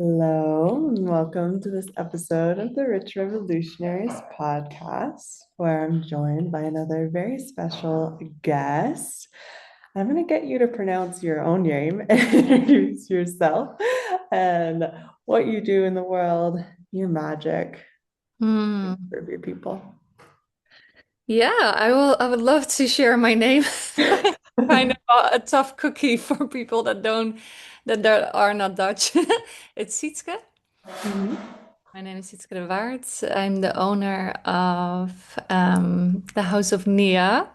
Hello, and welcome to this episode of the Rich Revolutionaries Podcast, where I'm joined by another very special guest. I'm going to get you to pronounce your own name and introduce yourself and what you do in the world, your magic Hmm. for your people. Yeah, I will. I would love to share my name. Kind of a tough cookie for people that are not Dutch. It's Sietske. Mhm. My name is Sietske de Waard. I'm the owner of the House of Nia.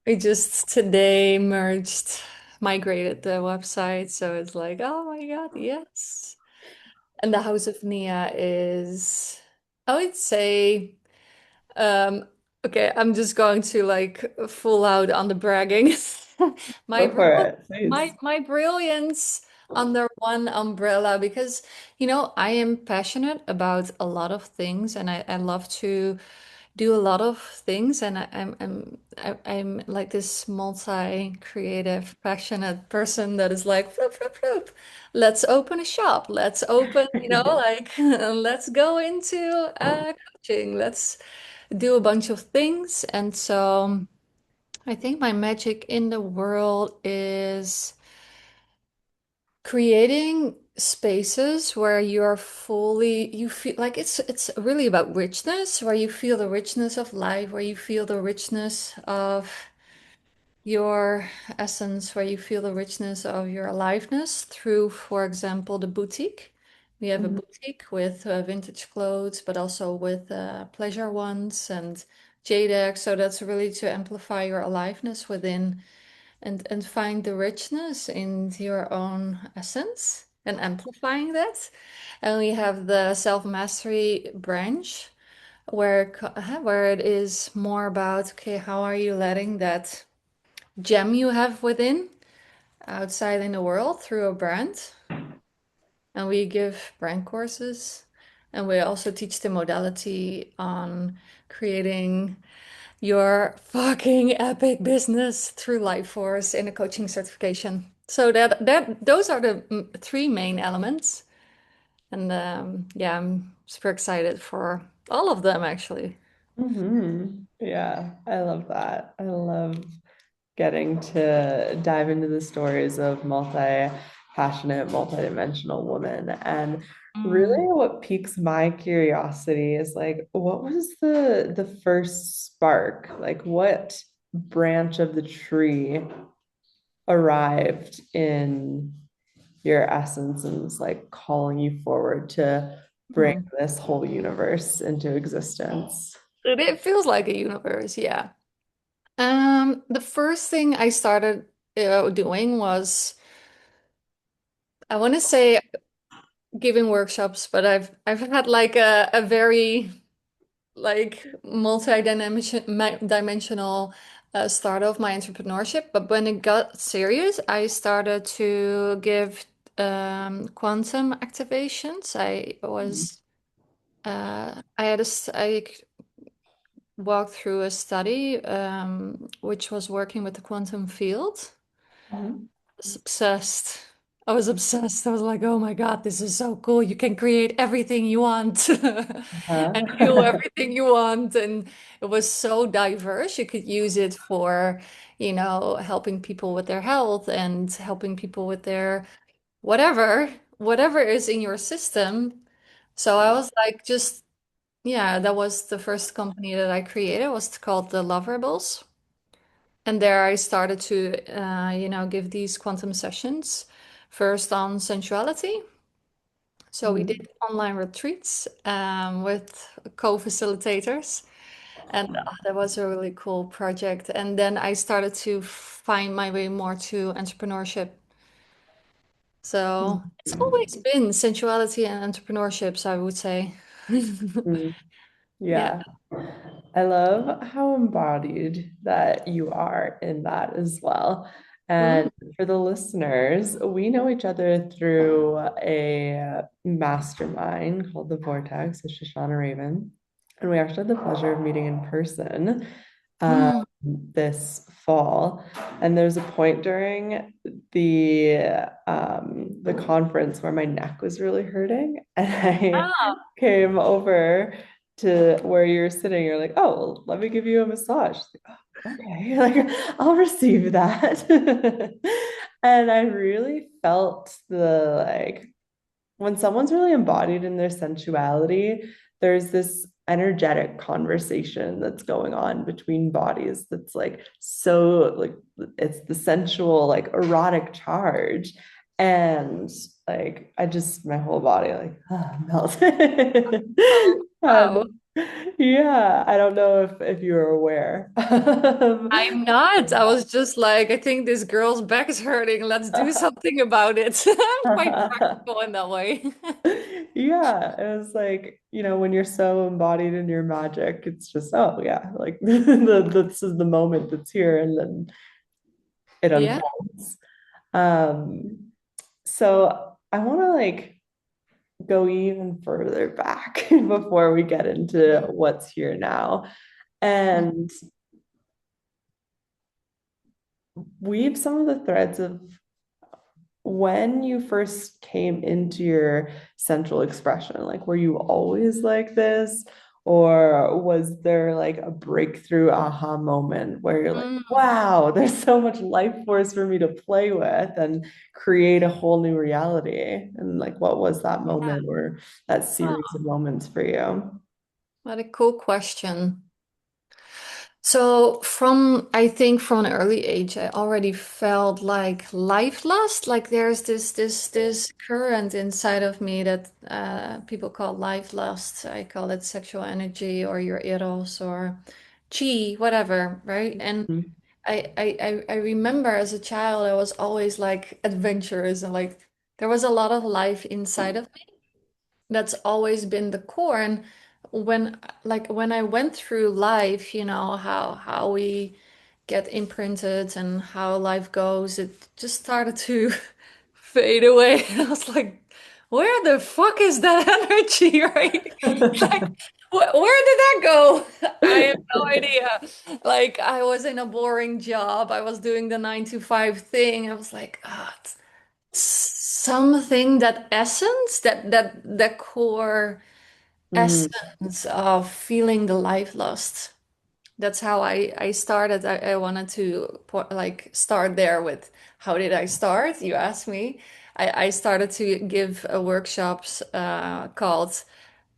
We just today migrated the website, so it's like, oh my God, yes. And the House of Nia is, I would say. Um, okay, I'm just going to like full out on the bragging. My Go for brilliant, it, please. my brilliance under one umbrella because I am passionate about a lot of things and I love to do a lot of things and I'm like this multi-creative, passionate person that is like flip, flip, flip. Let's open a shop. Let's open, like let's go into coaching. Let's do a bunch of things. And so I think my magic in the world is creating spaces where you feel like it's really about richness, where you feel the richness of life, where you feel the richness of your essence, where you feel the richness of your aliveness through, for example, the boutique. We have a Mhm. boutique with vintage clothes, but also with pleasure ones and JDEC. So that's really to amplify your aliveness within and find the richness in your own essence and amplifying that. And we have the self-mastery branch where it is more about, okay, how are you letting that gem you have within outside in the world through a brand. And we give brand courses. And we also teach the modality on creating your fucking epic business through Life Force in a coaching certification. So that those are the three main elements. And yeah, I'm super excited for all of them actually. Yeah, I love that. I love getting to dive into the stories of multi-passionate, multi-dimensional women. And really Mm. what piques my curiosity is like, what was the first spark? Like what branch of the tree arrived in your essence and was like calling you forward to bring Mm. this whole universe into existence? It feels like a universe, yeah. The first thing I started doing was, I want to say giving workshops, but I've had like a very like dimensional start of my entrepreneurship. But when it got serious, I started to give quantum activations. I walked through a study which was working with the quantum field. Mhm. Was obsessed. I was obsessed. I was like, oh my God, this is so cool. You can create everything you want and do Uh-huh. everything you want. And it was so diverse. You could use it for, helping people with their health and helping people with their whatever is in your system. So I was like, yeah, that was the first company that I created. It was called the Love Rebels. And there I started to, give these quantum sessions first on sensuality. So we did Mhm. online retreats with co-facilitators, and that was a really cool project. And then I started to find my way more to entrepreneurship. So it's always been sensuality and entrepreneurships, I would say. Mhm. Yeah. Yeah. I love how embodied that you are in that as well. Mm. And for the listeners, we know each other through a mastermind called the Vortex with Shoshana Raven. And we actually had the pleasure of meeting in person Mm. this fall, and there's a point during the conference where my neck was really hurting, and I Ah, came over to where you're sitting. You're like, oh, well, let me give you a massage. Like, oh, okay, like I'll receive that. And I really felt the like when someone's really embodied in their sensuality, there's this energetic conversation that's going on between bodies that's like so like it's the sensual like erotic charge, and like I just my whole body like melted. oh, And wow. yeah, I don't know if you're aware. I'm not. I was just like, I think this girl's back is hurting. Let's do something about it. I'm quite practical in that way. Yeah, it was like, when you're so embodied in your magic, it's just, oh yeah, like this is the moment that's here and then it Yeah. unfolds. Um, so I want to like go even further back before we get into what's here now and weave some of the threads of when you first came into your central expression, like were you always like this? Or was there like a breakthrough aha moment where you're like, Mm, wow, there's so much life force for me to play with and create a whole new reality? And like, what was that yeah. moment or that series Oh, of moments for you? what a cool question. So I think from an early age, I already felt like life lust. Like there's this current inside of me that people call life lust. I call it sexual energy or your eros or chi, whatever, right? And Mhm. I remember as a child, I was always like adventurous and like there was a lot of life inside of me. That's always been the core. And when I went through life, how we get imprinted and how life goes, it just started to fade away. And I was like, where the fuck is that energy, right? Like, where did that go? I have no idea. Like, I was in a boring job. I was doing the 9 to 5 thing. I was like, ah, something that essence, that core Mm, essence of feeling the life lust. That's how I started. I wanted to like start there with how did I start? You asked me. I started to give workshops called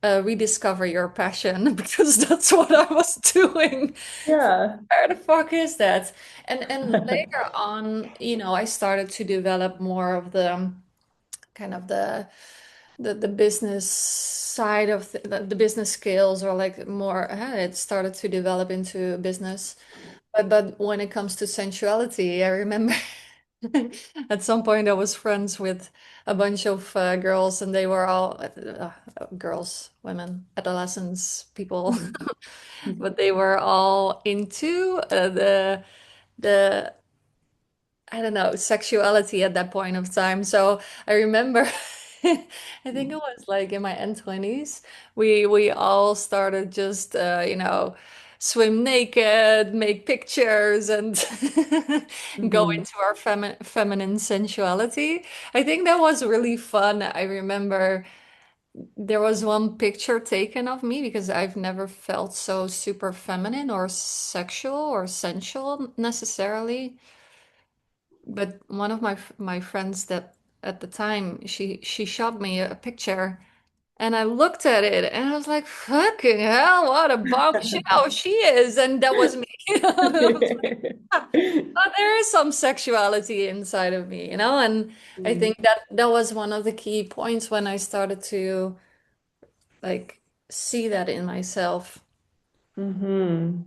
Rediscover Your Passion because that's what I was doing. yeah. Where the fuck is that? And later on, I started to develop more of the kind of the business side of the business skills or like more it started to develop into business, but when it comes to sensuality, I remember at some point I was friends with a bunch of girls and they were all girls, women, adolescents, people, but they were all into the I don't know, sexuality at that point of time. So I remember, I think it was like in my end 20s, we all started just swim naked, make pictures, and go Mhm. into our feminine sensuality. I think that was really fun. I remember there was one picture taken of me because I've never felt so super feminine or sexual or sensual necessarily. But one of my friends that at the time she showed me a picture and I looked at it and I was like, fucking hell, what a bombshell she is. And that was me. I was like, "Ah, oh, there is some sexuality inside of me, and I think that was one of the key points when I started to like see that in myself. Mm-hmm.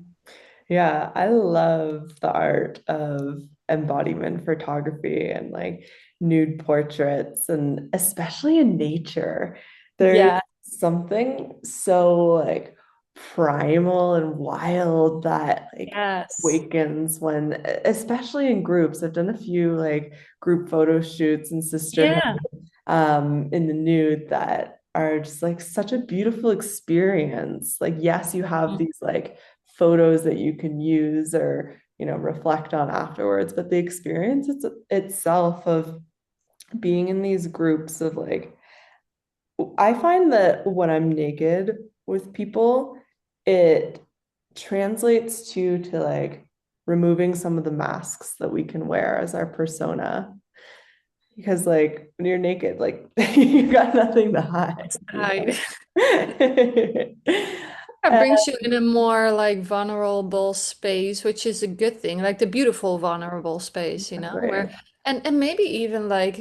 Yeah, I love the art of embodiment photography and like nude portraits, and especially in nature. There's Yeah. something so like primal and wild that like Yes. awakens when, especially in groups. I've done a few like group photo shoots and sisterhood Yeah. in the nude that are just like such a beautiful experience. Like, yes, you have these like photos that you can use or, reflect on afterwards. But the experience itself of being in these groups of like, I find that when I'm naked with people, it translates to like removing some of the masks that we can wear as our persona. Because like when you're naked, like you got nothing to hide, Hide. It Uh, brings you in a more like vulnerable space, which is a good thing, like the beautiful vulnerable space, exactly. where and maybe even like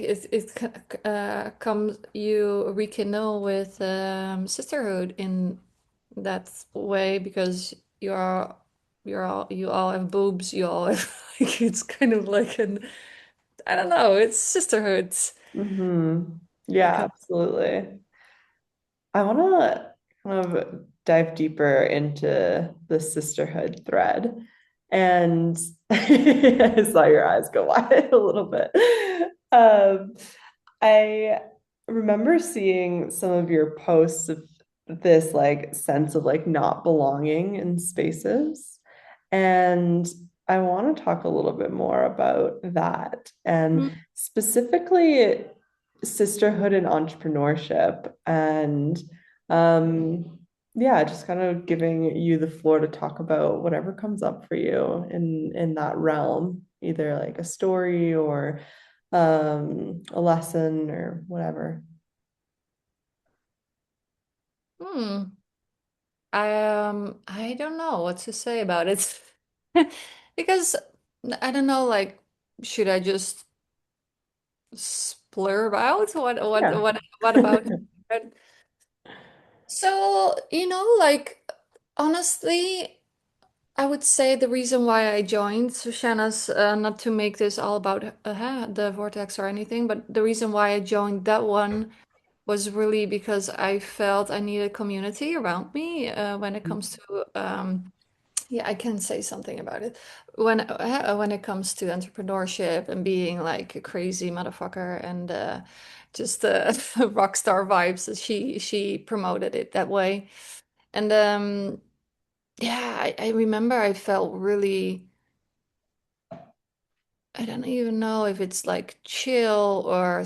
comes you rekindle with sisterhood in that way because you all have boobs, you all have like it's kind of like an I don't know, it's sisterhood. It Yeah, comes. absolutely. I want to kind of dive deeper into the sisterhood thread. And I saw your eyes go wide a little bit. Um, I remember seeing some of your posts of this like sense of like not belonging in spaces. And I want to talk a little bit more about that and specifically sisterhood and entrepreneurship and yeah, just kind of giving you the floor to talk about whatever comes up for you in that realm, either like a story or a lesson or whatever. Hmm. I don't know what to say about it. Because I don't know, like, should I just splurb out? Yeah. What about it? So, like, honestly, I would say the reason why I joined Sushana's, not to make this all about the vortex or anything, but the reason why I joined that one was really because I felt I needed community around me when it comes to yeah, I can say something about it. When it comes to entrepreneurship and being like a crazy motherfucker and just rock star vibes, she promoted it that way. And yeah, I remember I felt really, I don't even know if it's like chill or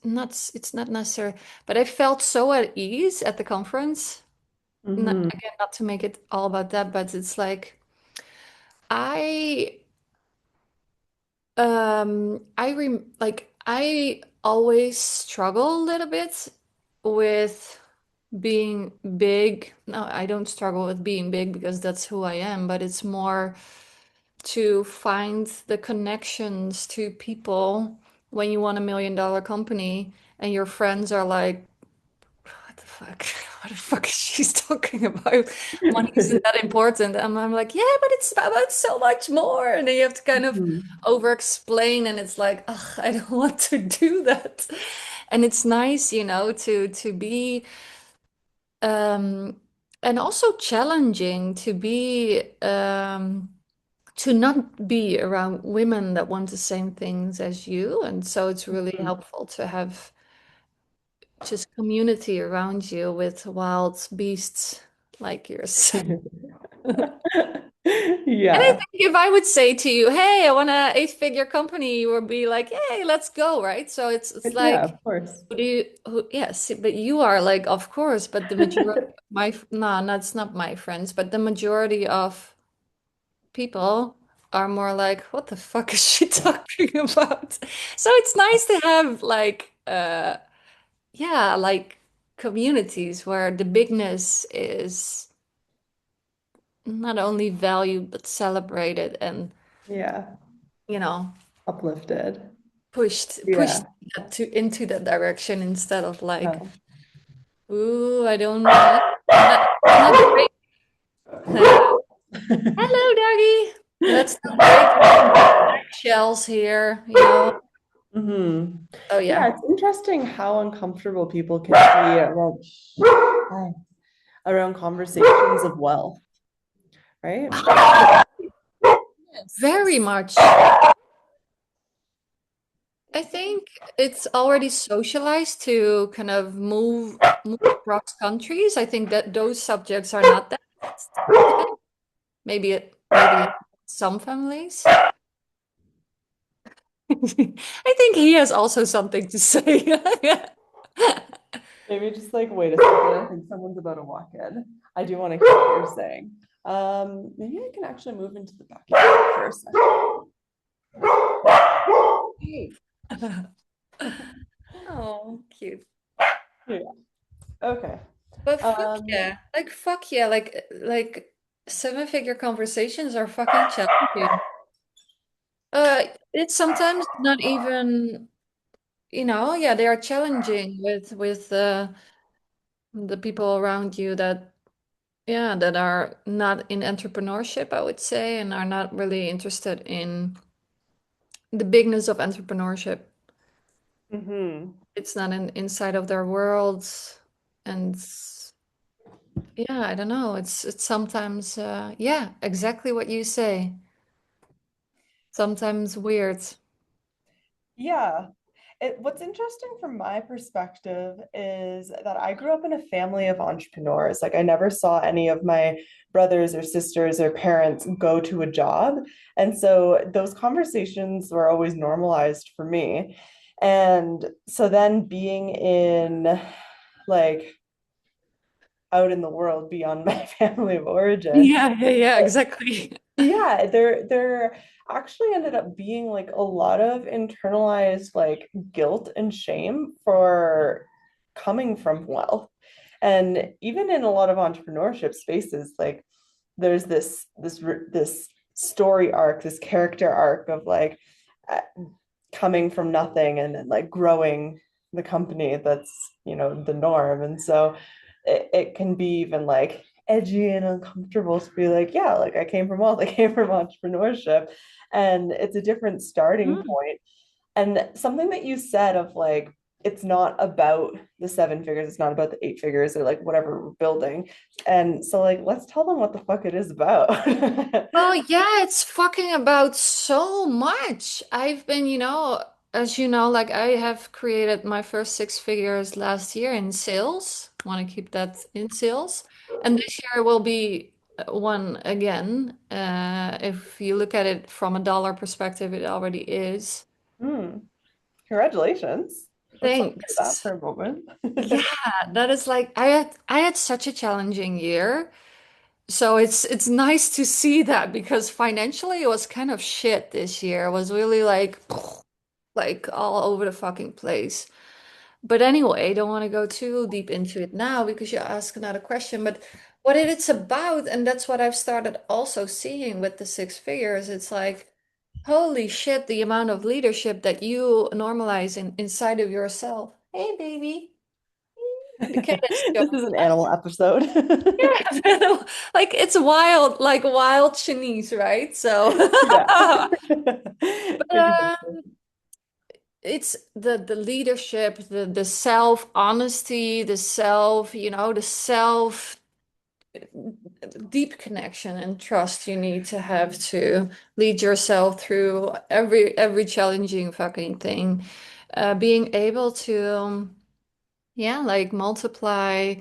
not. It's not necessary, but I felt so at ease at the conference. Not, Hmm. again, not to make it all about that, but it's like I I always struggle a little bit with being big. No, I don't struggle with being big because that's who I am, but it's more to find the connections to people when you want $1 million company and your friends are like, what the fuck? What the fuck is she talking about? Money isn't that important. And I'm like, yeah, but it's about so much more. And then you have to kind of over explain, and it's like, ugh, I don't want to do that. And it's nice, to be um and also challenging to not be around women that want the same things as you. And so it's really helpful to have just community around you with wild beasts like yours. And I Yeah. think if I would say to you, "Hey, I want a eight-figure company," you would be like, "Hey, let's go!" Right? So it's Yeah, like, of course. yes, but you are like, of course, but the majority, no, that's not my friends, but the majority of people are more like, "What the fuck is she talking about?" So it's nice to have like, yeah, like communities where the bigness is not only valued but celebrated and Yeah. you know Uplifted. pushed Yeah. into that direction instead of like, Oh. ooh, I don't not break. Hello, doggy. Let's not break shells here, Hmm. Oh Yeah, yeah. it's interesting how uncomfortable people can be around, hi, around conversations of wealth, right? Very much. I think it's already socialized to kind of move across countries. I think that those subjects are not that. Maybe some families. I think he has also something to say. Maybe just like wait a second. I think someone's about to walk in. I do want to hear what you're saying. Maybe I can actually move into the backyard for a second. Hey. Oh, cute. Yeah. Okay. But Um, fuck yeah, like seven-figure conversations are fucking challenging. It's sometimes not even, yeah, they are challenging with the people around you that, yeah, that are not in entrepreneurship, I would say, and are not really interested in the bigness of entrepreneurship. mhm. It's not inside of their worlds, and yeah, I don't know. It's sometimes, yeah, exactly what you say. Sometimes weird. Yeah. What's interesting from my perspective is that I grew up in a family of entrepreneurs. Like, I never saw any of my brothers or sisters or parents go to a job. And so those conversations were always normalized for me. And so then being in like out in the world beyond my family of origin, Yeah, exactly. yeah, there actually ended up being like a lot of internalized like guilt and shame for coming from wealth. And even in a lot of entrepreneurship spaces, like there's this story arc, this character arc of like uh, coming from nothing and then like growing the company that's, the norm. And so it can be even like edgy and uncomfortable to be like, yeah, like I came from wealth, I came from entrepreneurship, and it's a different starting Mm. point. And something that you said of like, it's not about the seven figures, it's not about the eight figures or like whatever we're building. And so, like, let's tell them what the fuck it is about. Oh yeah, it's fucking about so much. I've been, as you know, like I have created my first six figures last year in sales. Want to keep that in sales. And this year will be one again. If you look at it from a dollar perspective, it already is. Hmm. Congratulations. Let's celebrate that Thanks. for a moment. Yeah, that is like I had such a challenging year. So it's nice to see that because financially it was kind of shit this year. It was really like all over the fucking place. But anyway, I don't want to go too deep into it now because you asked another question. But what it's about, and that's what I've started also seeing with the six figures, it's like, holy shit, the amount of leadership that you normalize inside of yourself. Hey, baby. The cat is This showing is an up. animal episode. Yeah, like it's wild, like wild Chinese, right? So, Yeah. but Exactly. it's the leadership, the self honesty, the self, the self deep connection and trust you need to have to lead yourself through every challenging fucking thing. Being able to. Yeah, like multiply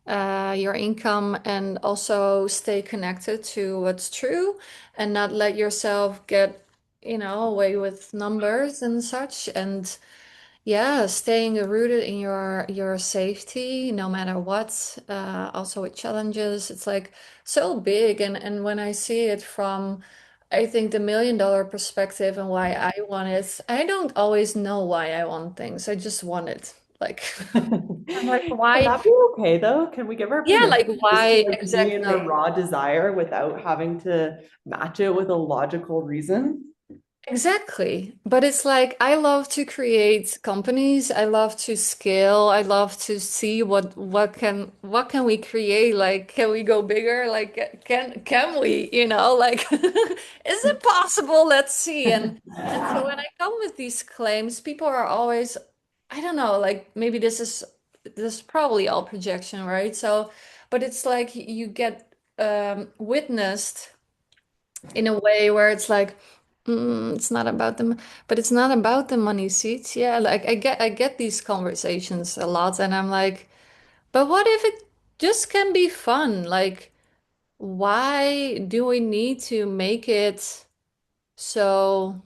your income and also stay connected to what's true and not let yourself get, away with numbers and such. And yeah, staying rooted in your safety no matter what. Also with challenges, it's like so big. And when I see it from I think the $1 million perspective and why I want it, I don't always know why I want things. I just want it. Like I'm like, Can why? that be okay though? Can we give our Yeah, permission like just to why like be in our exactly? raw desire without having to match it with a logical reason? Exactly. But it's like I love to create companies. I love to scale. I love to see what can we create? Like can we go bigger? Like can we, like is it possible? Let's see. And so when I come with these claims, people are always I don't know, like maybe this is probably all projection, right? So but it's like you get witnessed in a way where it's like it's not about them, but it's not about the money seats. Yeah, like I get these conversations a lot, and I'm like, but what if it just can be fun? Like, why do we need to make it so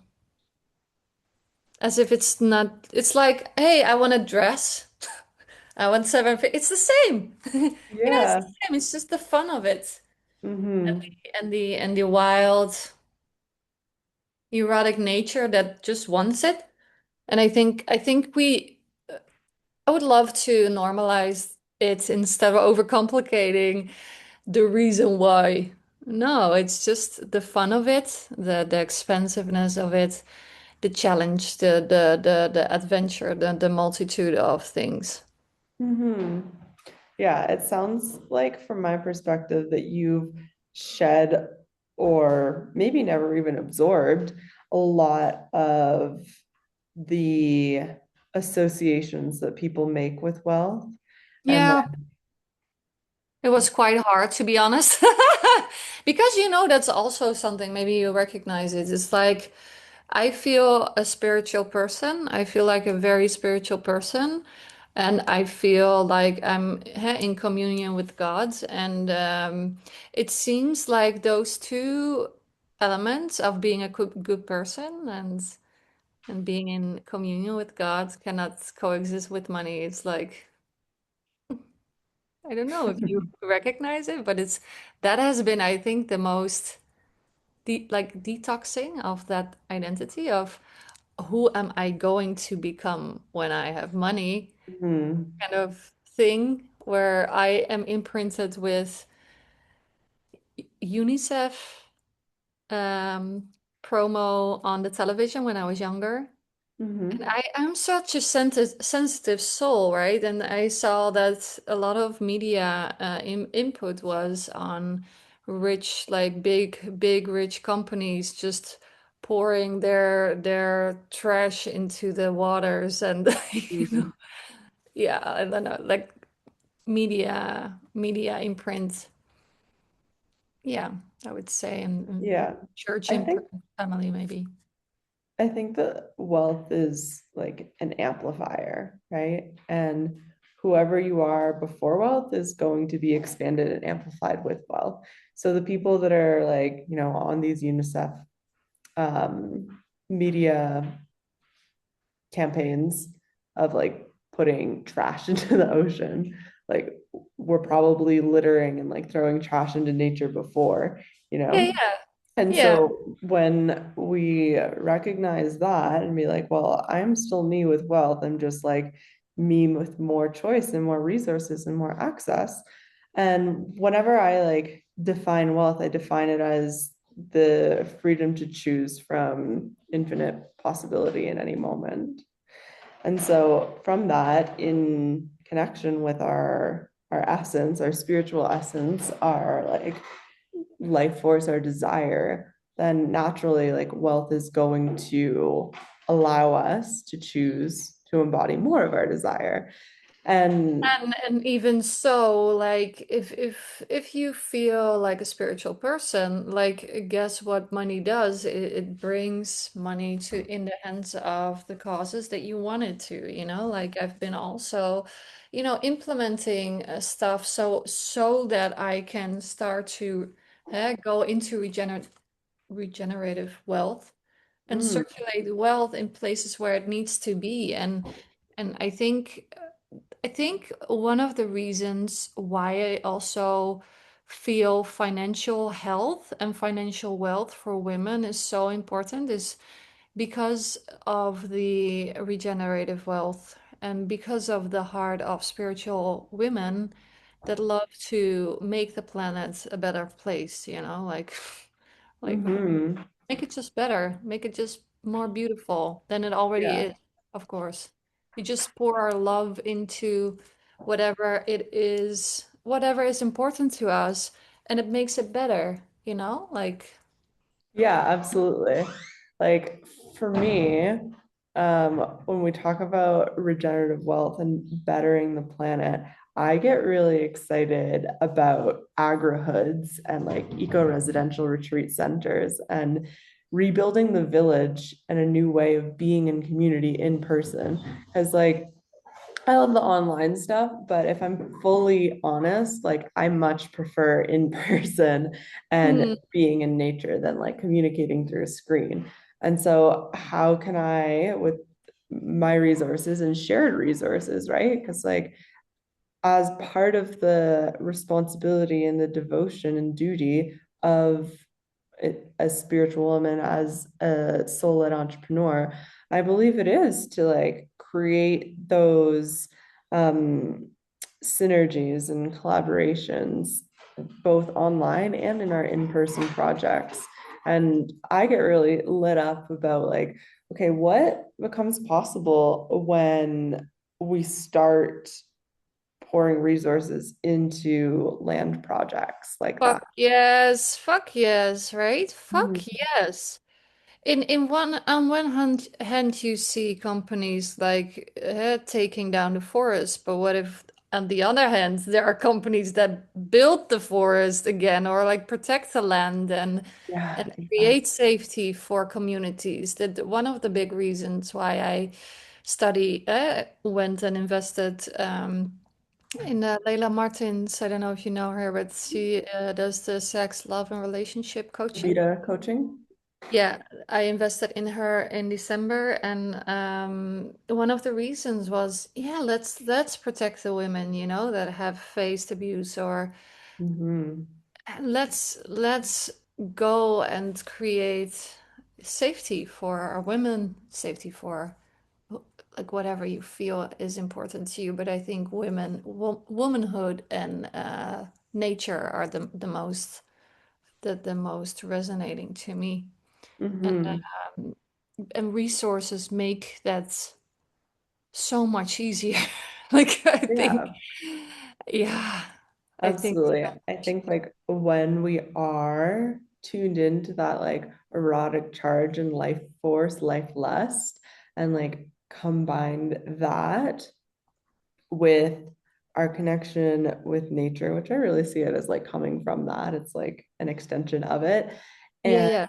as if it's not, it's like, hey, I want a dress. I want it's the same. It's the Yeah. same. It's just the fun of it. Mm-hmm. And the wild erotic nature that just wants it. And I think I would love to normalize it instead of overcomplicating the reason why. No, it's just the fun of it, the expansiveness of it, the challenge, the adventure, the multitude of things. Mm-hmm. Yeah, it sounds like from my perspective that you've shed or maybe never even absorbed a lot of the associations that people make with wealth. And Yeah, it was quite hard to be honest. Because that's also something maybe you recognize it. It's like I feel a spiritual person. I feel like a very spiritual person. And I feel like I'm in communion with God. And it seems like those two elements of being a good person and being in communion with God cannot coexist with money. It's like, I don't know if you recognize it, but that has been, I think, the most like detoxing of that identity of who am I going to become when I have money Mhm. kind of thing where I am imprinted with UNICEF um, promo on the television when I was younger. And Mhm. I'm such a sensitive soul, right? And I saw that a lot of media input was on rich, like big rich companies just pouring their trash into the waters and Mhm. yeah, I don't know, like media imprint. Yeah, I would say, and Yeah. church I imprint, think family maybe. I think that wealth is like an amplifier, right? And whoever you are before wealth is going to be expanded and amplified with wealth. So the people that are like, on these UNICEF media campaigns of like putting trash into the ocean, like we're probably littering and like throwing trash into nature before, you Yeah, know? yeah, And yeah. so when we recognize that and be like, well, I'm still me with wealth, I'm just like me with more choice and more resources and more access. And whenever I like define wealth, I define it as the freedom to choose from infinite possibility in any moment. And so from that, in connection with our essence, our spiritual essence, our like life force, our desire, then naturally like wealth is going to allow us to choose to embody more of our desire. And And even so, like if you feel like a spiritual person, like guess what money does? It brings money to in the hands of the causes that you want it to. Like I've been also, implementing stuff so that I can start to go into regenerative wealth and mm, circulate wealth in places where it needs to be. And I think one of the reasons why I also feel financial health and financial wealth for women is so important is because of the regenerative wealth and because of the heart of spiritual women that love to make the planet a better place, like like mhm. make it just better, make it just more beautiful than it already Yeah. is, of course. We just pour our love into whatever is important to us, and it makes it better. Like, Yeah, absolutely. Like for me, when we talk about regenerative wealth and bettering the planet, I get really excited about agri-hoods and like eco-residential retreat centers and rebuilding the village and a new way of being in community in person. Because like I love the online stuff, but if I'm fully honest, like I much prefer in person and Hmm. being in nature than like communicating through a screen. And so, how can I, with my resources and shared resources, right? Because, like, as part of the responsibility and the devotion and duty of a spiritual woman, as a soul-led entrepreneur, I believe it is to like create those um, synergies and collaborations both online and in our in-person projects. And I get really lit up about like, okay, what becomes possible when we start pouring resources into land projects like that. Fuck yes, right? Fuck Mhm. yes. In one on one hand you see companies like taking down the forest, but what if on the other hand there are companies that build the forest again or like protect the land and Yeah, create exactly. safety for communities? That one of the big reasons why I went and invested in Leila Martins. I don't know if you know her, but she does the sex, love, and relationship coaching. Vita coaching. Yeah, I invested in her in December, and one of the reasons was, yeah, let's protect the women, that have faced abuse, or Hmm. let's go and create safety for our women, safety for like whatever you feel is important to you. But I think womanhood and nature are the most resonating to me. And Hmm. and resources make that so much easier. Like I think, Yeah, yeah, I think absolutely. so I much. think like when we are tuned into that like erotic charge and life force, life lust, and like combined that with our connection with nature, which I really see it as like coming from that. It's like an extension of it. Yeah, And yeah.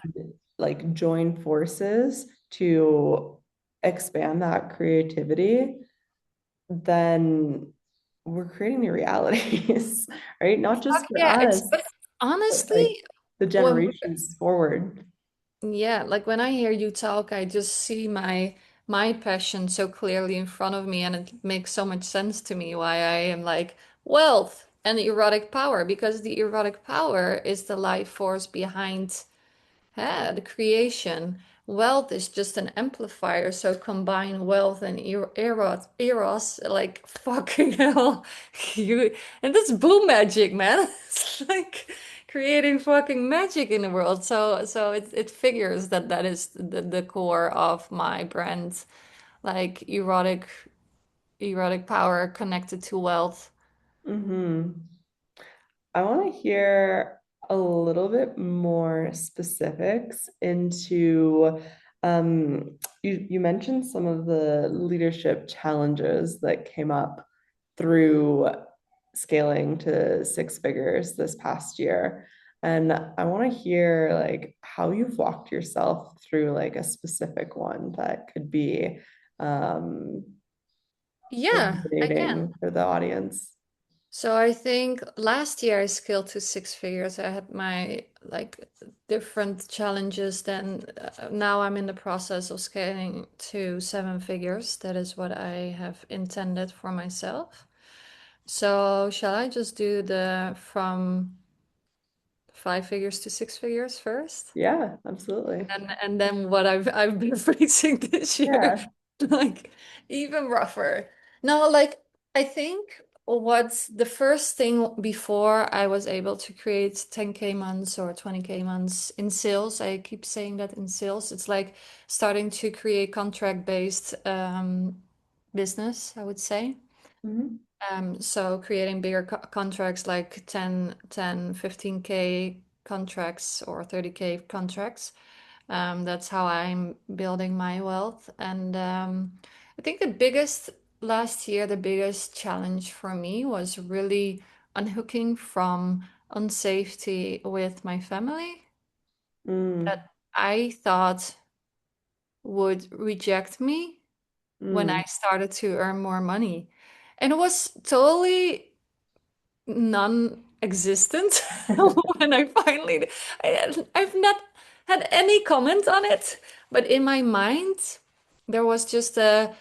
like join forces to expand that creativity, then we're creating new realities, right? Not Fuck just for yeah, us, but but like honestly, the when generations forward. yeah, like when I hear you talk, I just see my passion so clearly in front of me, and it makes so much sense to me why I am like wealth and erotic power, because the erotic power is the life force behind the creation. Wealth is just an amplifier, so combine wealth and eros, like fucking hell, you and that's boom magic, man. It's like creating fucking magic in the world. So it figures that is the core of my brand, like erotic power connected to wealth. Hmm. I want to hear a little bit more specifics into you mentioned some of the leadership challenges that came up through scaling to six figures this past year. And I want to hear like how you've walked yourself through like a specific one that could be um, Yeah, I can. illuminating for the audience. So I think last year I scaled to six figures. I had my like different challenges. Then now I'm in the process of scaling to seven figures. That is what I have intended for myself. So shall I just do the from five figures to six figures first? Yeah, absolutely. And then what I've been facing this year, Yeah. like even rougher. No, like I think what's the first thing before I was able to create 10K months or 20K months in sales. I keep saying that in sales. It's like starting to create contract-based business, I would say. Mhm. So creating bigger contracts like 15K contracts or 30K contracts. That's how I'm building my wealth. And I think last year, the biggest challenge for me was really unhooking from unsafety with my family that Mm. I thought would reject me. when I Mm. started to earn more money. And it was totally non-existent when I finally, I've not had any comment on it, but in my mind, there was just a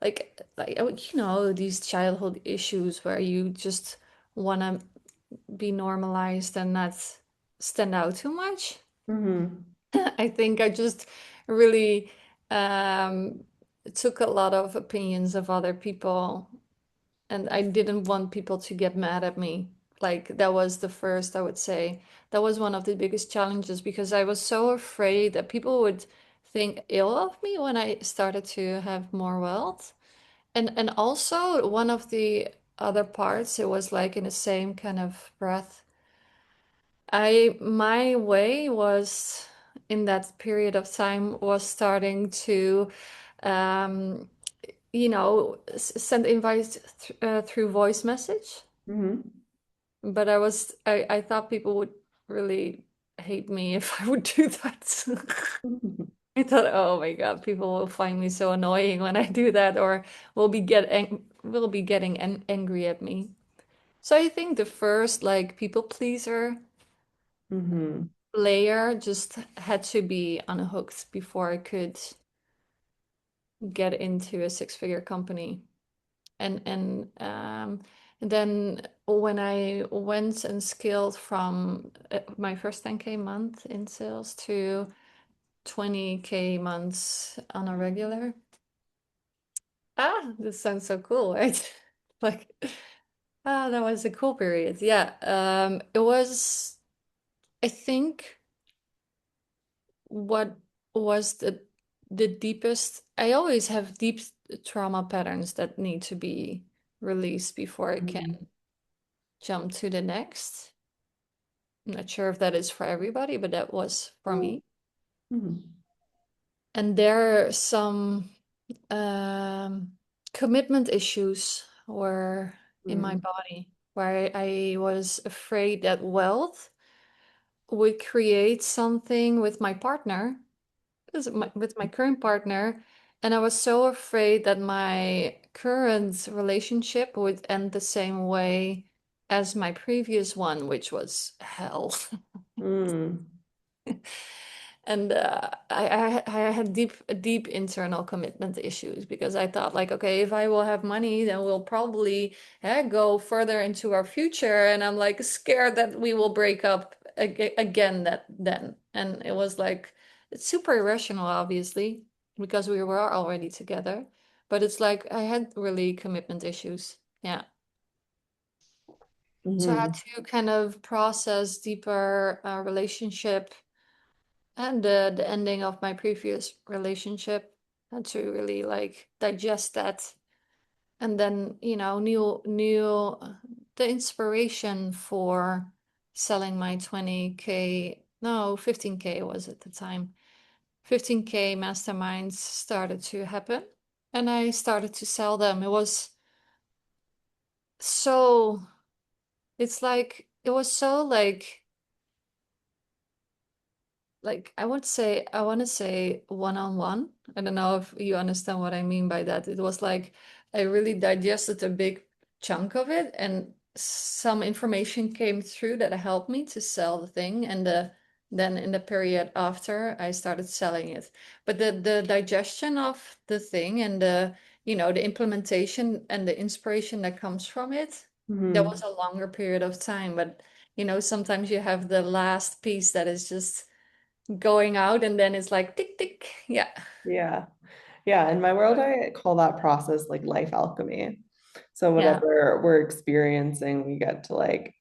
like oh, these childhood issues where you just want to be normalized and not stand out too much. Mm-hmm. I think I just really um, took a lot of opinions of other people, and I didn't want people to get mad at me. Like that was the first, I would say, that was one of the biggest challenges because I was so afraid that people would think ill of me when I started to have more wealth. And also one of the other parts, it was like in the same kind of breath. My way was in that period of time was starting to um, send invites through voice message. Mm-hmm. But I thought people would really hate me if I would do that. I thought, oh my God, people will find me so annoying when I do that, or will be getting angry at me. So I think the first like people pleaser Mm-hmm. layer just had to be unhooked before I could get into a six-figure company. And then when I went and scaled from my first 10K month in sales to 20K months on a regular, this sounds so cool, right? Like, that was a cool period. Yeah, it was, I think, what was the deepest. I always have deep trauma patterns that need to be released before I can Mm-hmm. jump to the next. I'm not sure if that is for everybody, but that was for me. Mm-hmm. And there are some um, commitment issues were in my body where I was afraid that wealth would create something with my partner, with my current partner. And I was so afraid that my current relationship would end the same way as my previous one, which was hell. Mm-hmm. And I had deep internal commitment issues because I thought like, okay, if I will have money, then we'll probably go further into our future. And I'm like scared that we will break up again that then. And it was like, it's super irrational, obviously, because we were already together. But it's like I had really commitment issues. Yeah. So I had Mm-hmm. to kind of process deeper relationship and the ending of my previous relationship. Had to really like digest that, and then new the inspiration for selling my 20K, no, 15K was at the time, 15K masterminds started to happen, and I started to sell them. It was so it was so like I want to say one-on-one. I don't know if you understand what I mean by that. It was like I really digested a big chunk of it, and some information came through that helped me to sell the thing. And then in the period after, I started selling it. But the digestion of the thing and the implementation and the inspiration that comes from it, that Mm-hmm. was a longer period of time. But sometimes you have the last piece that is just going out, and then it's like tick tick. Yeah. Yeah. Yeah. In my world, I call that process like life alchemy. So Yeah. whatever we're experiencing, we get to like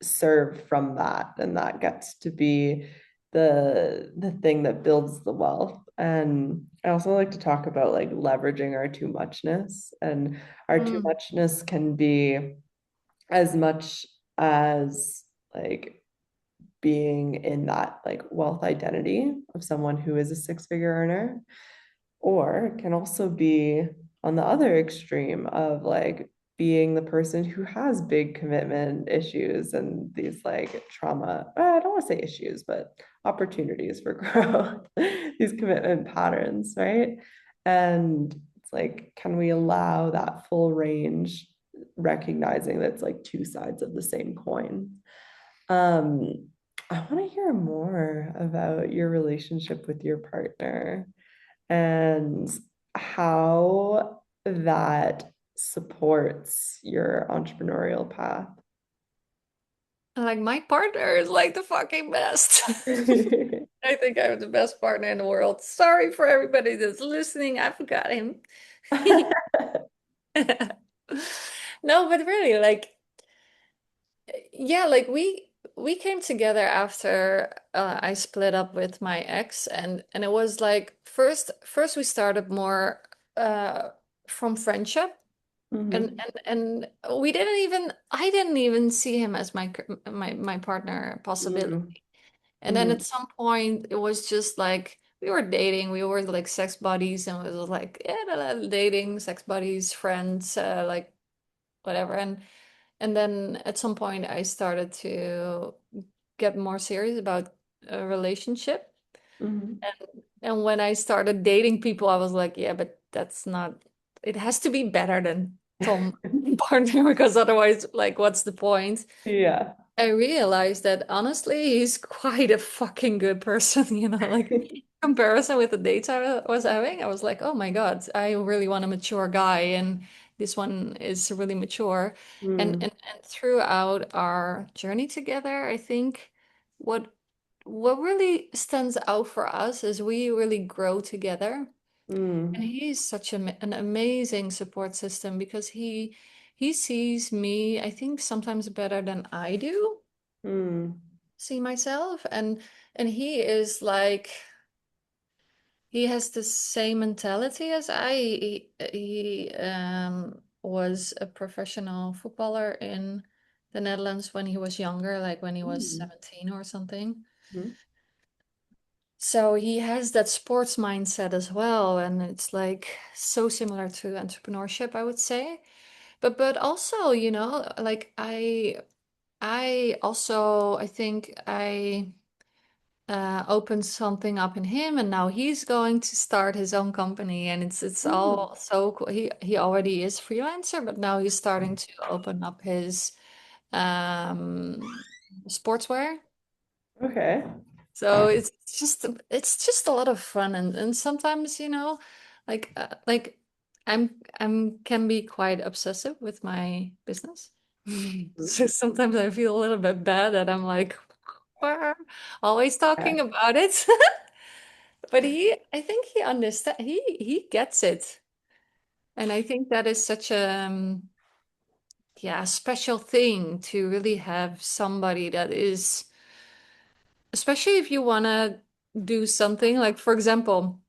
serve from that, and that gets to be the thing that builds the wealth. And I also like to talk about like leveraging our too muchness, and our too Mm. muchness can be as much as like being in that like wealth identity of someone who is a six-figure earner, or it can also be on the other extreme of like being the person who has big commitment issues and these like trauma, I don't want to say issues, but opportunities for growth, these commitment patterns, right? And Like, can we allow that full range, recognizing that it's like two sides of the same coin? Um, I want to hear more about your relationship with your partner and how that supports your entrepreneurial path. Like my partner is like the fucking best. I think I'm the best partner in the world. Sorry for everybody that's listening. I forgot him. No, but really, like, yeah, like we came together after I split up with my ex, and it was like first we started more uh from friendship, and Mhm. we didn't even I didn't even see him as my partner possibility. Mm. And then at Mhm. some point, it was just like we were dating, we were like sex buddies, and it was like, yeah, dating, sex buddies, friends, like whatever. And then at some point, I started to get more serious about a relationship. Mhm. And when I started dating people, I was like, yeah, but that's not, it has to be better than Tom partner because otherwise, like, what's the point? Yeah. I realized that honestly, he's quite a fucking good person, like comparison with the dates I was having, I was like, oh my God, I really want a mature guy, and this one is really mature. And Mm. and throughout our journey together, I think what what really stands out for us is we really grow together. And Mm. he's such an amazing support system because he sees me, I think, sometimes better than I do Mm. see myself. And he is like he has the same mentality as I. He was a professional footballer in the Netherlands when he was younger, like when he was Mm. 17 or something. Mm. So he has that sports mindset as well, and it's like so similar to entrepreneurship, I would say. But also, like I also I think I opened something up in him, and now he's going to start his own company, and it's Mm. all so cool. He already is freelancer, but now he's starting to open up his um sportswear. Okay. So it's just a lot of fun, and sometimes, like I'm can be quite obsessive with my business. So sometimes I feel a little bit bad that I'm like always Yeah. talking about it. But I think he understand he gets it. And I think that is such a yeah, special thing to really have somebody that is, especially if you want to do something like, for example,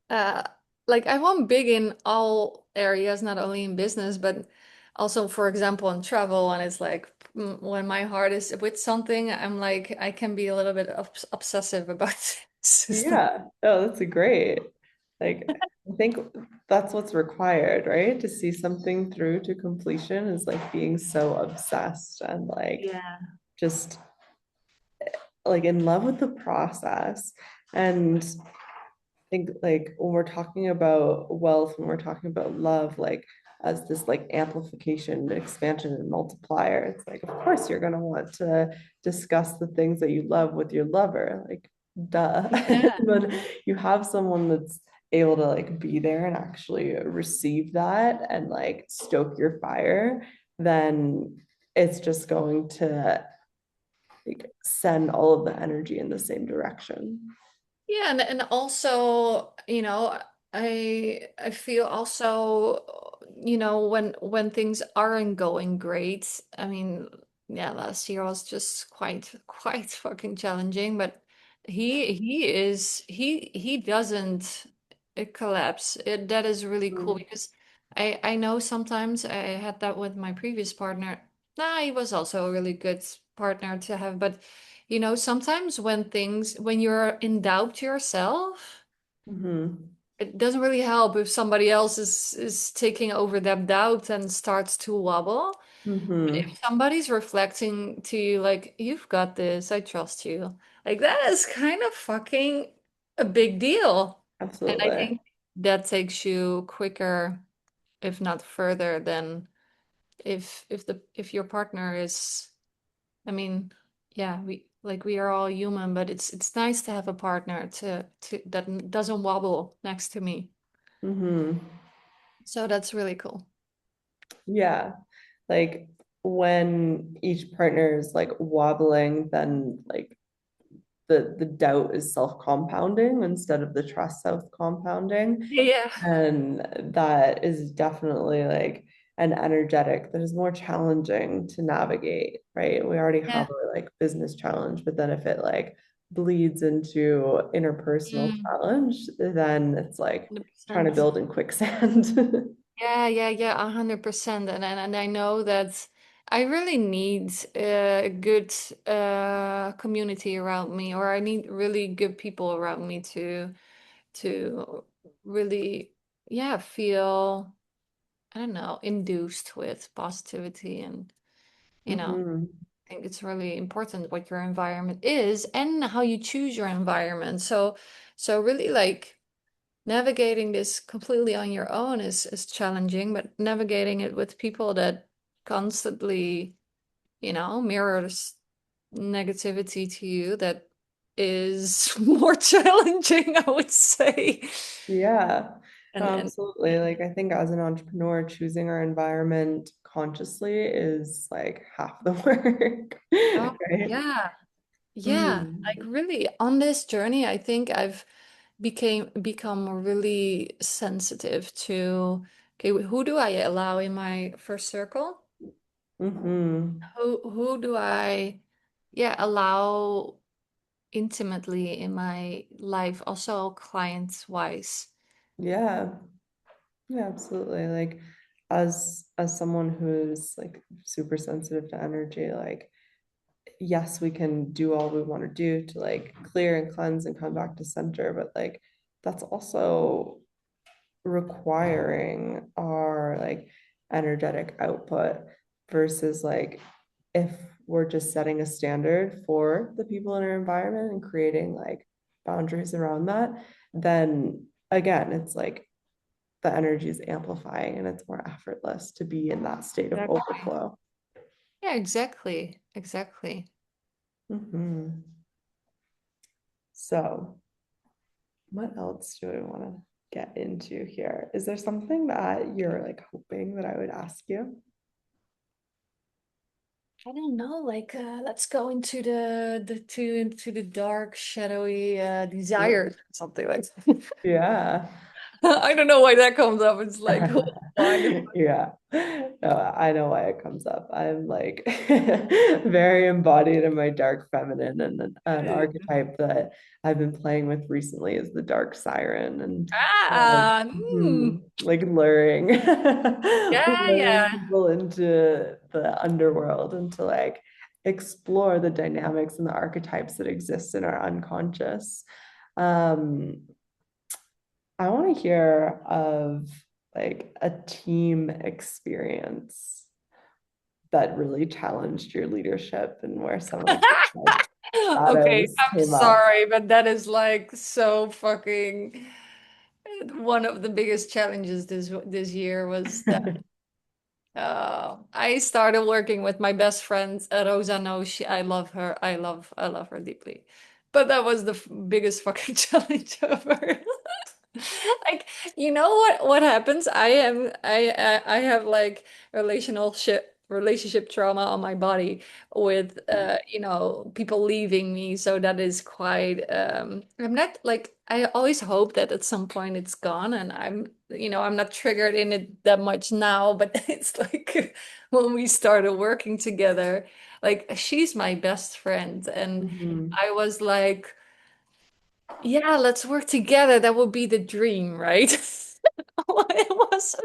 uh like I'm big in all areas, not only in business, but also, for example, in travel. And it's like when my heart is with something, I'm like I can be a little bit obsessive about this. Yeah. Oh, that's a great. Like, I think that's what's required, right? To see something through to completion is like being so obsessed and like Yeah. just like in love with the process. And think like when we're talking about wealth, when we're talking about love, like as this like amplification, expansion, and multiplier, it's like, of course, you're going to want to discuss the things that you love with your lover, like, duh. Yeah. But you have someone that's able to like be there and actually receive that and like stoke your fire, then it's just going to like send all of the energy in the same direction. Yeah, and also, I feel also, when things aren't going great. I mean, yeah, last year was just quite fucking challenging, but he doesn't collapse. That is really cool Mm. because I know sometimes I had that with my previous partner. Nah, he was also a really good partner to have, but sometimes when you're in doubt yourself, Mhm. it doesn't really help if somebody else is taking over that doubt and starts to wobble. But if Mhm. somebody's reflecting to you like, you've got this, I trust you, like that is kind of fucking a big deal. And I think Absolutely. that takes you quicker, if not further, than if your partner is, I mean, yeah, we are all human, but it's nice to have a partner to that doesn't wobble next to me. Hmm. So that's really cool. Yeah. Like when each partner is like wobbling, then like the doubt is self-compounding instead of the trust self-compounding. Yeah. And that is definitely like an energetic that is more challenging to navigate, right? We already Yeah. have our like business challenge, but then if it like bleeds into interpersonal Mm, challenge, then it's like trying to 100%. build in quicksand. Yeah, yeah, yeah, 100%. And I know that I really need a good community around me, or I need really good people around me to really, yeah, feel, I don't know, induced with positivity. And Hmm. I think it's really important what your environment is and how you choose your environment. So really like navigating this completely on your own is challenging, but navigating it with people that constantly, mirrors negativity to you, that is more challenging, I would say. Yeah, no, And absolutely. Like I think as an entrepreneur, choosing our environment consciously is like half the work, oh right? yeah, yeah, Mm. like really on this journey, I think I've become really sensitive to, okay, who do I allow in my first circle? Hmm. Who do I, yeah, allow intimately in my life, also clients wise? Yeah, yeah, absolutely. Like as someone who's like super sensitive to energy, like yes, we can do all we want to do to like clear and cleanse and come back to center, but like that's also requiring our like energetic output versus like if we're just setting a standard for the people in our environment and creating like boundaries around that, then again, it's like the energy is amplifying and it's more effortless to be in that state of Exactly. overflow. Yeah, exactly. Exactly. Mhm. So, what else do I want to get into here? Is there something that you're like hoping that I would ask you? I don't know, like let's go into into the dark, shadowy desires, or something like that. Yeah. I don't know why that comes up. It's like, why? Yeah. No, I know why it comes up. I'm like very embodied in my dark feminine, and an archetype that I've been playing with recently is the dark siren, and Ah, like luring yeah, luring yeah. people into the underworld and to like explore the dynamics and the archetypes that exist in our unconscious. Um, I want to hear of like a team experience that really challenged your leadership and where some of like Okay, shadows I'm came up. sorry, but that is like so fucking one of the biggest challenges this year was that I started working with my best friend Rosa. No, I love her. I love her deeply. But that was the biggest fucking challenge ever. Like, you know what happens? I have like relationship trauma on my body with people leaving me, so that is quite I'm not like, I always hope that at some point it's gone, and I'm not triggered in it that much now, but it's like when we started working together, like she's my best friend, and Mhm. I was like, yeah, let's work together. That would be the dream, right? It was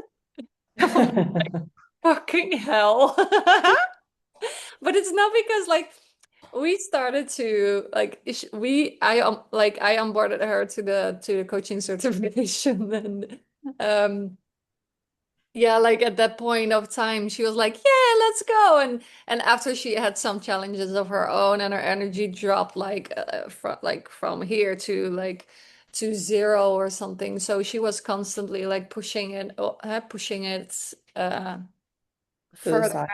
fucking hell. But it's not because like we started to like I onboarded her to the coaching certification, and um yeah, like at that point of time she was like, yeah, let's go. And after she had some challenges of her own and her energy dropped like from here to like to zero or something. So she was constantly like pushing it To the further side.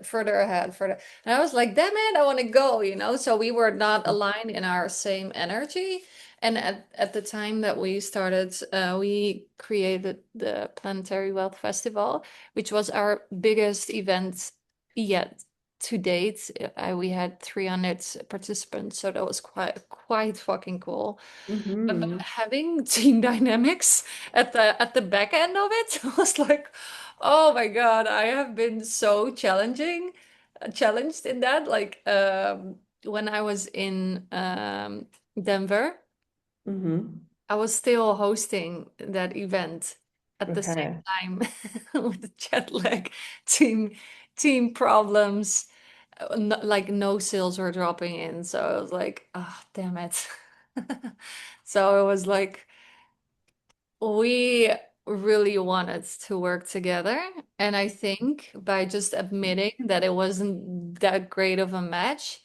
further ahead, further. And I was like, damn it, I want to go, you know? So we were not aligned in our same energy. And at the time that we started, we created the Planetary Wealth Festival, which was our biggest event yet to date. We had 300 participants, so that was quite fucking cool. But Mm-hmm. having team dynamics at the back end of it was like, oh my God, I have been so challenged in that. Like when I was in Denver, Mm-hmm. I was still hosting that event at the same Okay. time with the jet lag, team team problems, like no sales were dropping in. So I was like, oh, damn it. So it was like we really wanted to work together. And I think by just admitting that it wasn't that great of a match,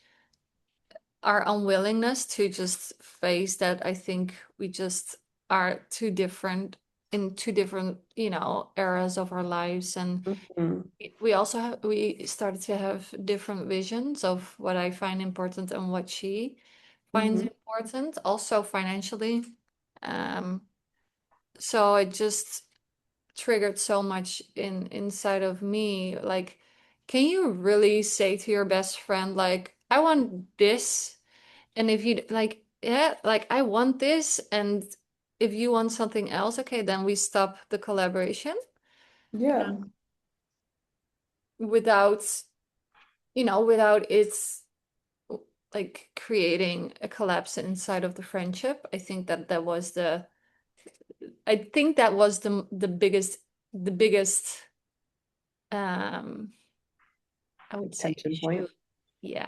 our unwillingness to just face that, I think we just are too different in two different, eras of our lives. And Mm-hmm. we started to have different visions of what I find important and what she finds Mm-hmm. important, also financially. Um, so it just triggered so much inside of me. Like, can you really say to your best friend, like, I want this, and if you like, yeah, like I want this, and if you want something else, okay, then we stop the collaboration Yeah. without, without it's like creating a collapse inside of the friendship. I think that was the biggest um I would say Tension issue. point. Yeah.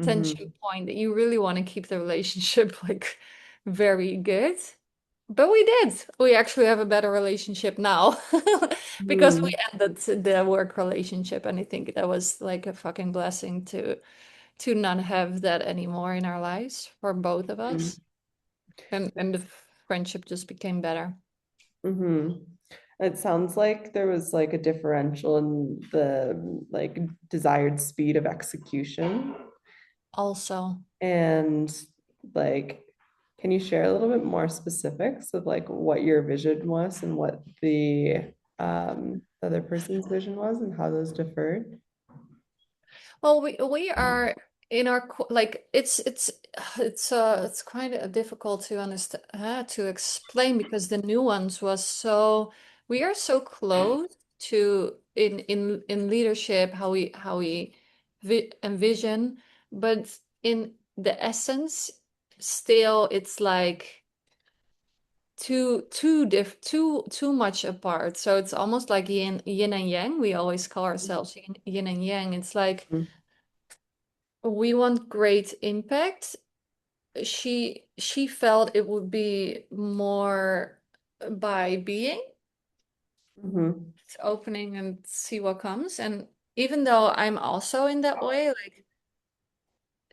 Tension Mm-hmm. point that you really want to keep the relationship like very good. But we did. We actually have a better relationship now because we Mm-hmm. ended the work relationship, and I think that was like a fucking blessing to not have that anymore in our lives for both of us. And the friendship just became better. Mm-hmm. It sounds like there was like a differential in the like desired speed of execution. Also, And like, can you share a little bit more specifics of like what your vision was and what the other person's vision was and how those differed? well, we are in our like it's quite difficult to understand to explain because the nuance was so we are so close to in leadership how we envision, but in the essence still it's like too much apart. So it's almost like yin and yang. We always call ourselves yin and yang. It's like we want great impact. She felt it would be more by being Mm-hmm. opening and see what comes. And even though I'm also in that way, like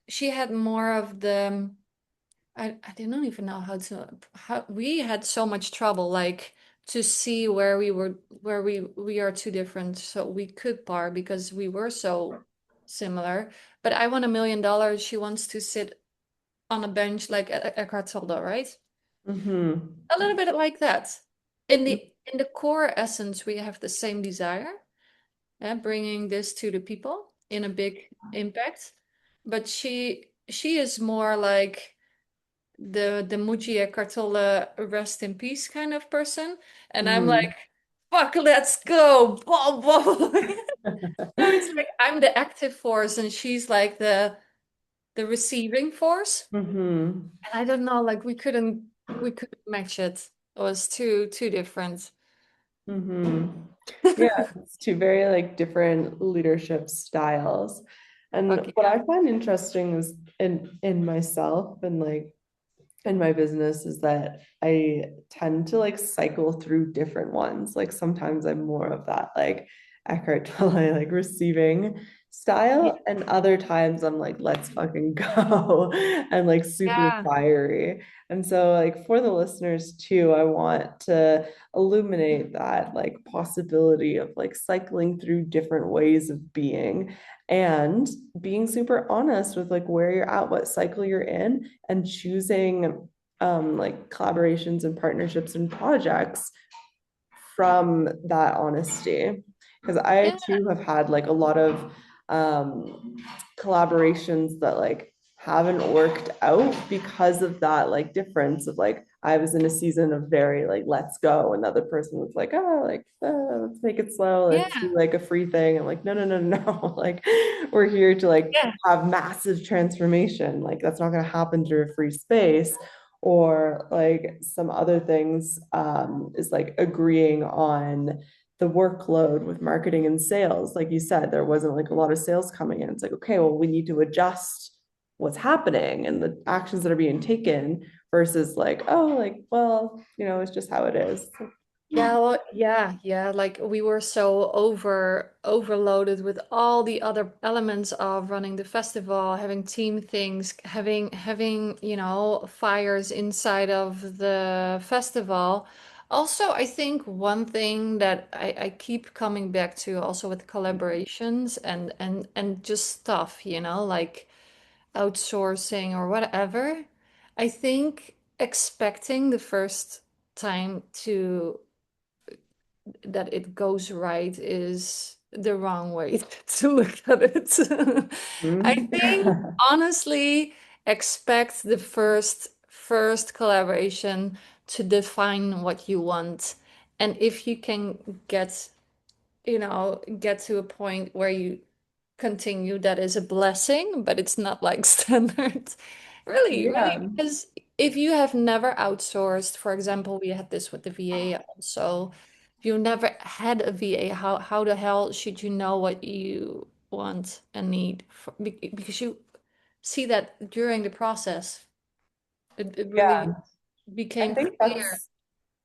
she had more of the I didn't even know how we had so much trouble like to see where we are too different so we could par because we were so similar. But I want $1 million. She wants to sit on a bench like Eckhart Tolle, right? Mm-hmm. A little bit like that. In the core essence, we have the same desire, bringing this to the people in a big impact. But she is more like the Muji Eckhart Tolle rest in peace kind of person, and I'm Mm-hmm. like, fuck, let's go, blah, blah. So it's like I'm the active force, and she's like the receiving force. Mm-hmm. And I don't know, like we couldn't match it. It was too different. Mm-hmm. Yeah, it's two very like different leadership styles. Fuck And what yeah. I find interesting is in myself and like in my business is that I tend to like cycle through different ones. Like sometimes I'm more of that like Eckhart Tolle, like receiving style. And other times I'm like, let's fucking go and like super Yeah. fiery. And so, like, for the listeners too, I want to illuminate that like possibility of like cycling through different ways of being and being super honest with like where you're at, what cycle you're in, and choosing like collaborations and partnerships and projects from that honesty. Because I Yeah. too have had like a lot of collaborations that like haven't worked out because of that like difference of like I was in a season of very like let's go, and the other person was like, oh, like let's make it slow, let's do Yeah. like a free thing. I'm like, no, no, no, no. Like we're here to like Yeah. have massive transformation. Like that's not going to happen through a free space. Or like some other things is like agreeing on the workload with marketing and sales. Like you said, there wasn't like a lot of sales coming in. It's like, okay, well, we need to adjust what's happening and the actions that are being taken versus like, oh, like, well, it's just how it is. Yeah, well, yeah. Like we were so overloaded with all the other elements of running the festival, having team things, having fires inside of the festival. Also, I think one thing that I keep coming back to also with collaborations and just stuff, like outsourcing or whatever. I think expecting the first time that it goes right is the wrong way to look at it. I Mhm. think honestly, expect the first collaboration to define what you want. And if you can get to a point where you continue, that is a blessing, but it's not like standard. Really, really, Yeah. because if you have never outsourced, for example, we had this with the VA also. If you never had a VA, how the hell should you know what you want and need because you see that during the process, it Yeah. really I became think clear. that's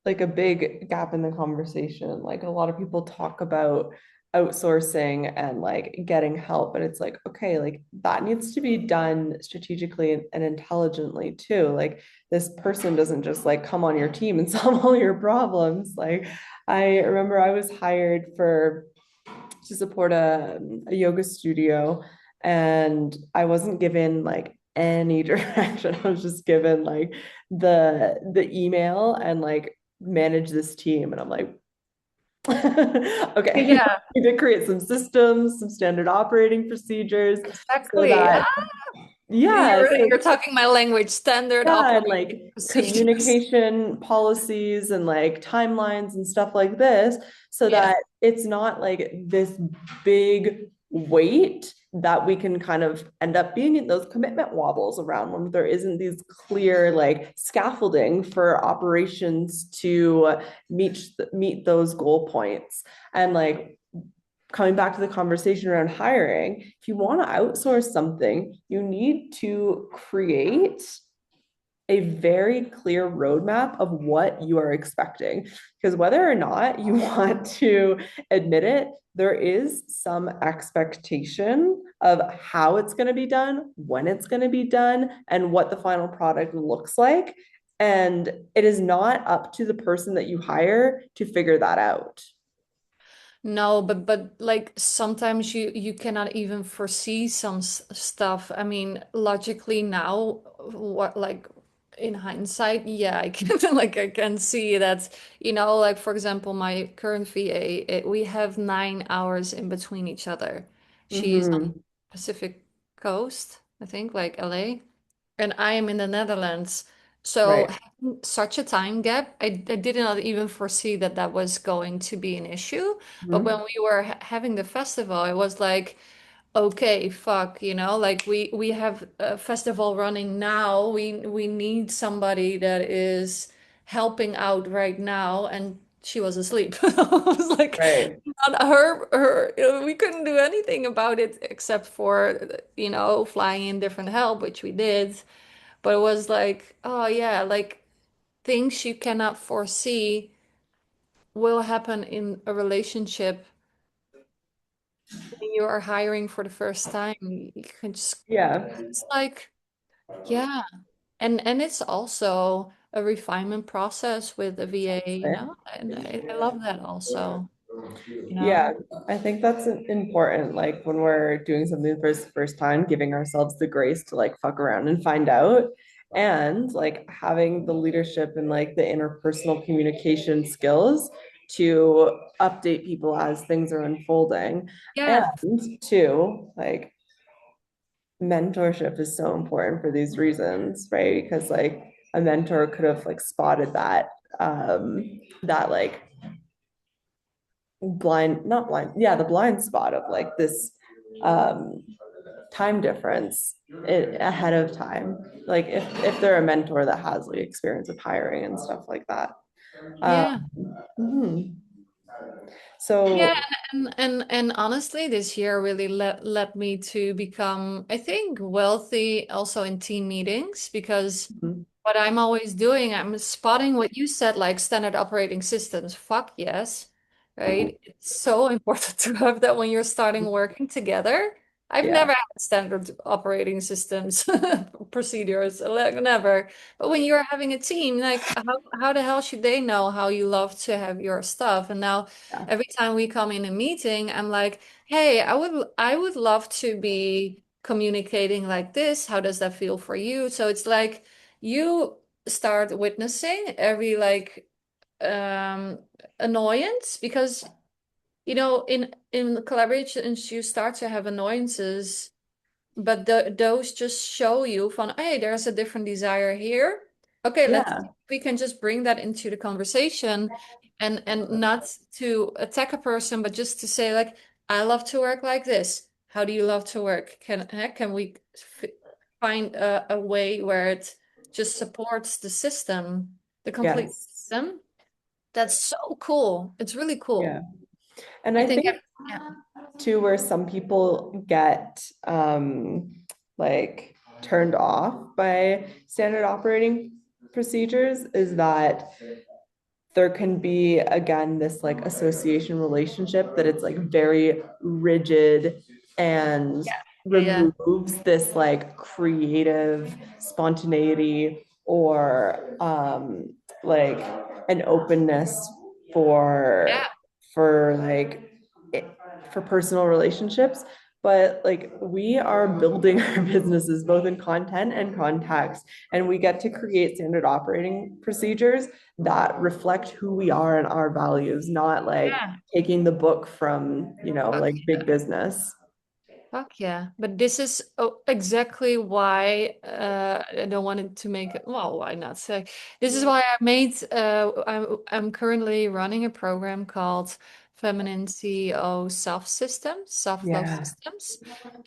like a big gap in the conversation. Like a lot of people talk about outsourcing and like getting help, but it's like, okay, like that needs to be done strategically and intelligently too. Like this person doesn't just like come on your team and solve all your problems. Like I remember I was hired to support a yoga studio, and I wasn't given like any direction. I was just given like the email and like manage this team. And I'm like, okay, Yeah, we need to create some systems, some standard operating procedures so exactly. that, yeah, You're talking my language, standard yeah, and operating like procedures. communication policies and like timelines and stuff like this, so Yeah. that it's not like this big weight that we can kind of end up being in those commitment wobbles around when there isn't these clear like scaffolding for operations to meet those goal points. And like coming back to the conversation around hiring, if you want to outsource something, you need to create a very clear roadmap of what you are expecting. Because whether or not you want to admit it, there is some expectation of how it's going to be done, when it's going to be done, and what the final product looks like. And it is not up to the person that you hire to figure that out. No, but like sometimes you cannot even foresee some stuff. I mean, logically now, what like in hindsight, yeah, I can like I can see that, like for example, my current VA, we have 9 hours in between each other. She's on Mm-hmm. Pacific Coast, I think, like LA, and I am in the Netherlands. So Right. having such a time gap, I did not even foresee that that was going to be an issue. But when Mm-hmm. we were having the festival, it was like, okay, fuck, like we have a festival running now. We need somebody that is helping out right now, and she was asleep. I was like, Right. not her, we couldn't do anything about it except for, flying in different help, which we did. But it was like, oh yeah, like things you cannot foresee will happen in a relationship you are hiring for the first time, you can just, Yeah. it's like, yeah. And it's also a refinement process with a VA, you know, and I love that also, you Yeah, know. I think that's important. Like when we're doing something for the first time, giving ourselves the grace to like fuck around and find out, and like having the leadership and like the interpersonal communication skills to update people as things are unfolding. And Yeah, two, like mentorship is so important for these reasons, right? Because like a mentor could have like spotted that like blind, not blind, yeah, the blind spot of like this um time difference ahead of time. Like if they're a mentor that has like experience with hiring and stuff like that. Um, yeah. mhm. Yeah, So and honestly, this year really led me to become, I think, wealthy also in team meetings because mhm, what I'm always doing, I'm spotting what you said, like standard operating systems. Fuck yes, right? It's so important to have that when you're starting working together. I've yeah, never had standard operating systems procedures, like never. But when you're having a team, like how the hell should they know how you love to have your stuff? And now yeah, every time we come in a meeting, I'm like, hey, I would love to be communicating like this. How does that feel for you? So it's like you start witnessing every like um annoyance because in collaborations you start to have annoyances, but those just show you from, hey, there's a different desire here. Okay, let's yeah, we can just bring that into the conversation and not to attack a person, but just to say like, I love to work like this. How do you love to work? Can we find a way where it just supports the system, the complete yes, system? That's so cool. It's really yeah. cool. And I I think, think yeah, too, where some people get like turned off by standard operating procedures is that there can be again this like association relationship that it's like very rigid and yeah, yeah, removes this like creative spontaneity or like an openness for yeah, for like for personal relationships, but like we are building our businesses both in content and context, and we get to create standard operating procedures that reflect who we are and our values, not like yeah. taking the book from, Fuck like big yeah. business. Fuck yeah. But this is exactly why I don't want it to make it. Well, why not say? This is why I made, I'm currently running a program called Feminine CEO Self Systems, Self-Love Yeah. Systems.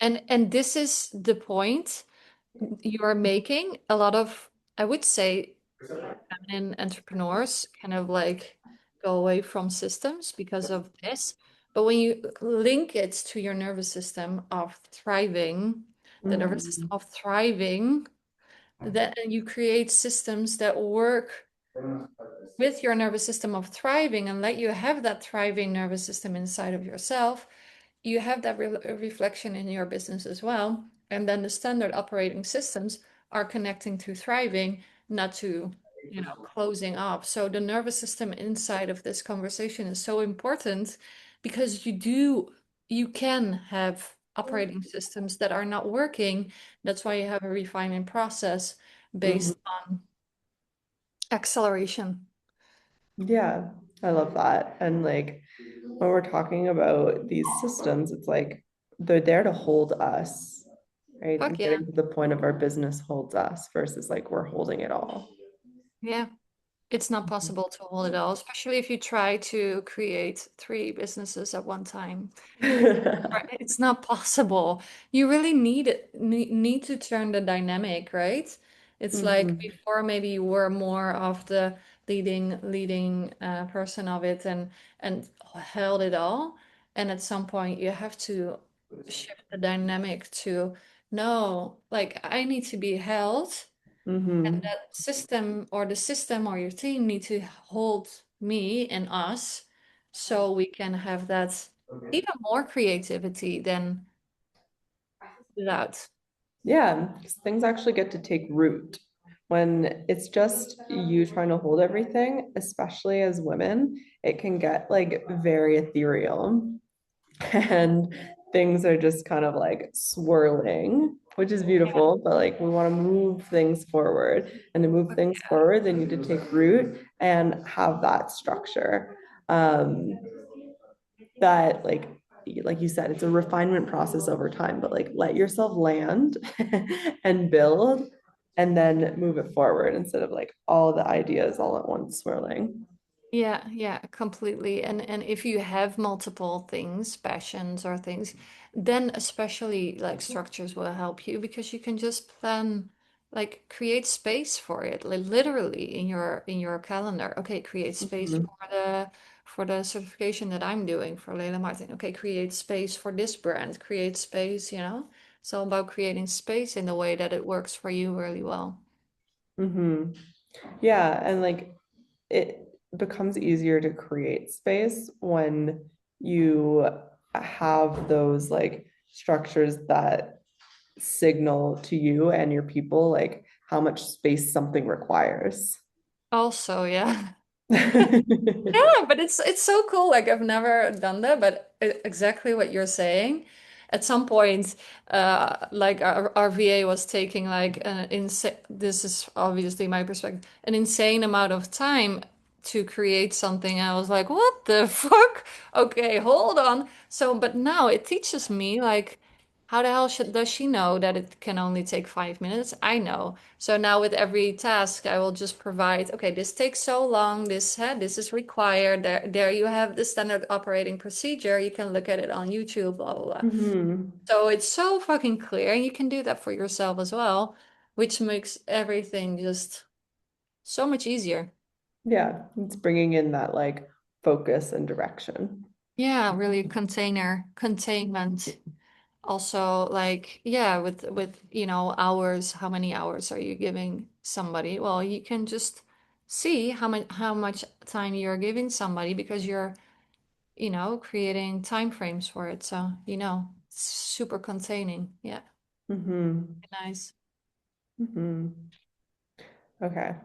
And this is the point you're making. A lot of, I would say, feminine entrepreneurs kind of like go away from systems because of this. But when you link it to your nervous system of thriving, the nervous system Mhm. of thriving, then you create systems that work with your nervous system of thriving and let you have that thriving nervous system inside of yourself. You have that reflection in your business as well. And then the standard operating systems are connecting to thriving, not to, closing up. So the nervous system inside of this conversation is so important because you can have operating systems that are not working. That's why you have a refinement process Mhm. based on acceleration. Yeah, I love that. And like when we're talking about these systems, it's like they're there to hold us, right? Fuck And yeah. getting to the point of our business holds us versus like we're holding it all. Yeah. It's not possible to hold it all, especially if you try to create three businesses at one time. Right, it's not possible. You really need to turn the dynamic, right? It's like Mhm. before maybe you were more of the leading person of it and held it all. And at some point you have to shift the dynamic to no, like I need to be held, and Mhm. that system or the system or your team need to hold me and us so we can have that. even more creativity than without. Yeah, 'cause things actually get to take root. When it's just you trying to hold everything, especially as women, it can get like very ethereal and things are just kind of like swirling, which is beautiful, but like we want to move things forward. And to move things forward, they need to take root and have that structure. Um, that like you said, it's a refinement process over time, but like let yourself land and build and then move it forward instead of like all the ideas all at once swirling. Yeah, yeah, completely. And if you have multiple things, passions or things, then especially like structures will help you because you can just plan, like create space for it, like literally in your calendar. Okay, create space Mhm. for the certification that I'm doing for Leila Martin. Okay, create space for this brand, create space, you know? It's all about creating space in the way that it works for you really well. Mhm. Yeah, and like it becomes easier to create space when you have those like structures that signal to you and your people like how much space something requires. Also, yeah. Yeah, but it's so cool. Like I've never done that, but exactly what you're saying. At some point, like our VA was taking like an insane. This is obviously my perspective, an insane amount of time to create something. I was like, what the fuck? Okay, hold on. So, but now it teaches me like, how the hell does she know that it can only take 5 minutes? I know. So now with every task, I will just provide, okay, this takes so long, this is required. There you have the standard operating procedure. You can look at it on YouTube, blah, blah, blah. Mhm. So it's so fucking clear. And you can do that for yourself as well, which makes everything just so much easier. Yeah, it's bringing in that like focus and direction. Yeah, really container containment. Also, like, yeah, with hours, how many hours are you giving somebody? Well, you can just see how much time you're giving somebody because you're, creating time frames for it. So, it's super containing. Yeah, Hmm. nice. Hmm. Okay.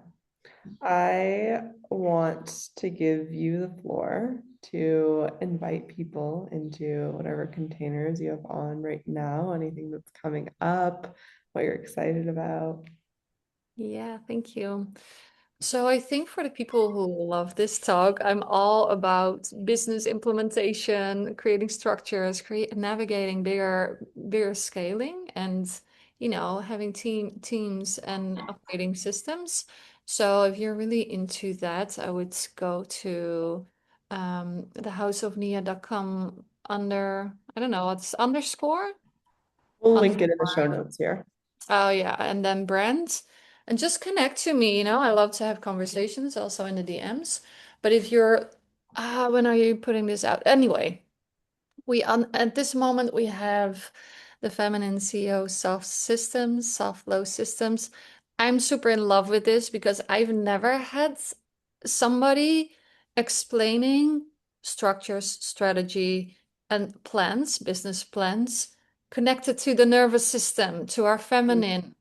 I want to give you the floor to invite people into whatever containers you have on right now, anything that's coming up, what you're excited about. Yeah, thank you. So I think for the people who love this talk, I'm all about business implementation, creating structures, navigating bigger scaling, and having teams and operating systems. So if you're really into that, I would go to the houseofnia.com under, I don't know, it's underscore. We'll link it in the show notes here. Oh yeah, and then brands, and just connect to me. I love to have conversations also in the DMs. But if you're, when are you putting this out? Anyway, at this moment we have the feminine CEO soft systems, soft flow systems. I'm super in love with this because I've never had somebody explaining structures, strategy, and plans, business plans connected to the nervous system, to our feminine.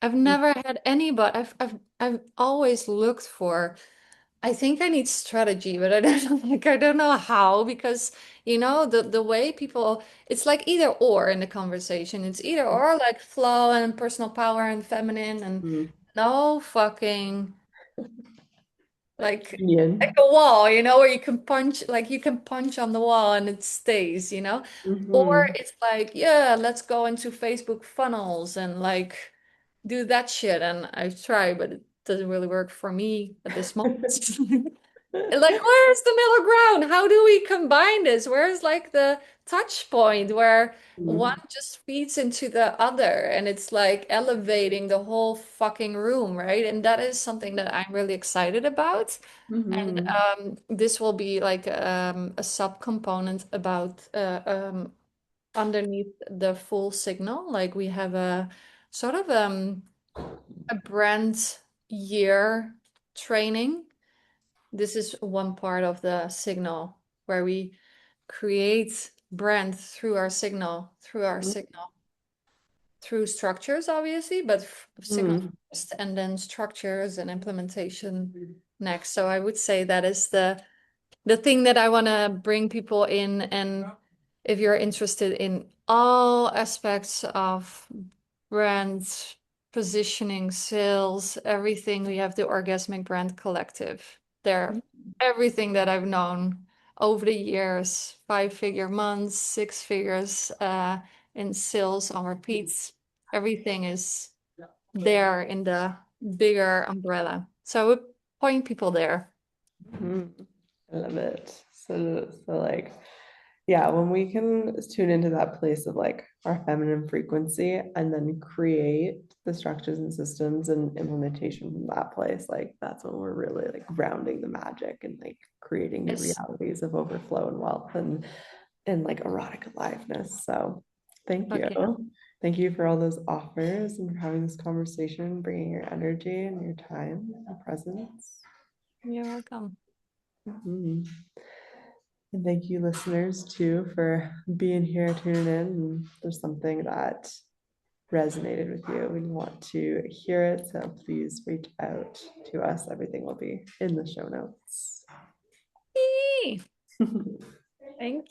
I've never had anybody. I've always looked for. I think I need strategy, but I don't like I don't know how because the way people it's like either or in the conversation. It's either or like flow and personal power and feminine and Mhm. no fucking like Union. a wall, where you can punch on the wall and it stays. Or Hmm. it's like, yeah, let's go into Facebook funnels and like do that shit. And I've tried, but it doesn't really work for me at this moment. Like, where's the middle ground? How do we combine this? Where's like the touch point where one just feeds into the other and it's like elevating the whole fucking room, right? And that is something that I'm really excited about. And Hmm. this will be like a subcomponent about underneath the full signal. Like we have a sort of a brand year training. This is one part of the signal where we create brand through our signal, through structures, obviously, but signal first, and then structures and implementation next. So I would say that is the thing that I want to bring people in. And if you're interested in all aspects of brand positioning, sales, everything, we have the Orgasmic Brand Collective. They're everything that I've known over the years, 5-figure months, 6 figures in sales on repeats. Everything is there in the bigger umbrella. So I would point people there. I love it. So like, yeah, when we can tune into that place of like our feminine frequency and then create the structures and systems and implementation from that place, like that's when we're really like grounding the magic and like creating new Yes. realities of overflow and wealth and like erotic aliveness. So thank you. Okay. Thank you for all those offers and for having this conversation, bringing your energy and your time and presence. You're welcome. Mhm. And thank you, listeners, too, for being here, tuning in. And if there's something that resonated with you and you want to hear it, so please reach out to us. Everything will be in the show notes. Yay! Thank